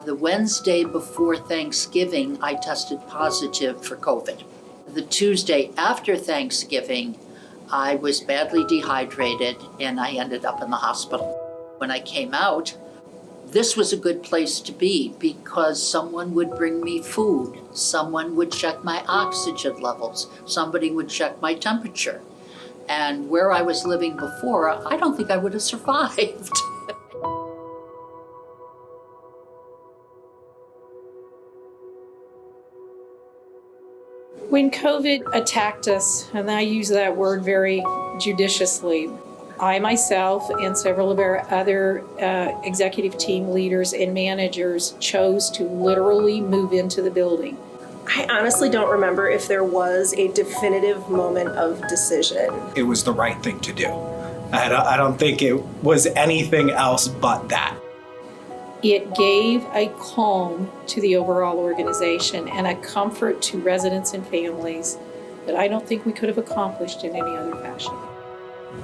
The Wednesday before Thanksgiving, I tested positive for COVID. The Tuesday after Thanksgiving, I was badly dehydrated and I ended up in the hospital. When I came out, this was a good place to be because someone would bring me food, someone would check my oxygen levels, somebody would check my temperature. And where I was living before, I don't think I would have survived. When COVID attacked us, and I use that word very judiciously, I myself and several of our other executive team leaders and managers chose to literally move into the building. I honestly don't remember if there was a definitive moment of decision. It was the right thing to do. I don't think it was anything else but that. It gave a calm to the overall organization and a comfort to residents and families that I don't think we could have accomplished in any other fashion.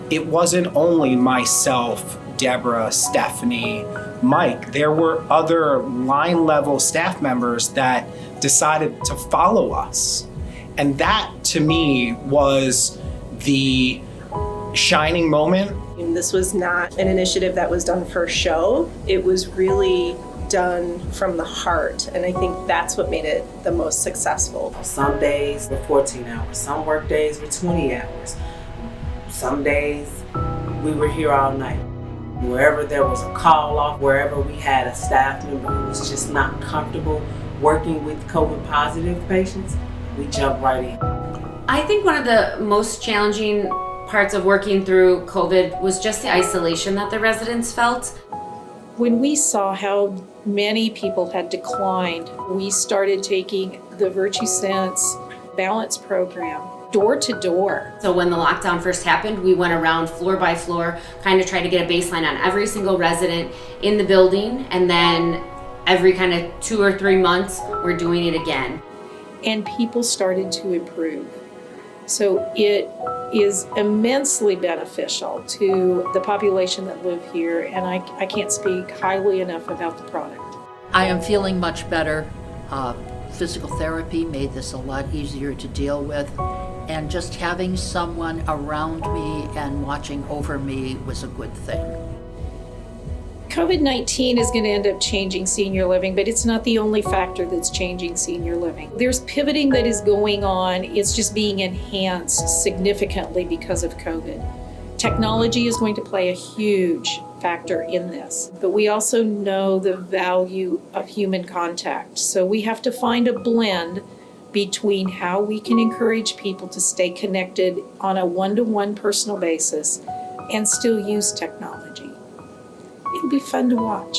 It wasn't only myself, Deborah, Stephanie, Mike. There were other line level staff members that decided to follow us. And that to me was the shining moment. And this was not an initiative that was done for show. It was really done from the heart. And I think that's what made it the most successful. Some days were 14 hours. Some work days were 20 hours. Some days we were here all night. Wherever there was a call off, wherever we had a staff member who was just not comfortable working with COVID positive patients, we jumped right in. I think one of the most challenging parts of working through COVID was just the isolation that the residents felt. When we saw how many people had declined, we started taking the VirtuSense Balance program door to door. So when the lockdown first happened, we went around floor by floor, kind of tried to get a baseline on every single resident in the building, and then every kind of 2 or 3 months, we're doing it again. And people started to improve. So it is immensely beneficial to the population that live here, and I can't speak highly enough about the product. I am feeling much better. Physical therapy made this a lot easier to deal with, and just having someone around me and watching over me was a good thing. COVID-19 is going to end up changing senior living, but it's not the only factor that's changing senior living. There's pivoting that is going on. It's just being enhanced significantly because of COVID. Technology is going to play a huge factor in this, but we also know the value of human contact. So we have to find a blend between how we can encourage people to stay connected on a one-to-one personal basis and still use technology. It'll be fun to watch.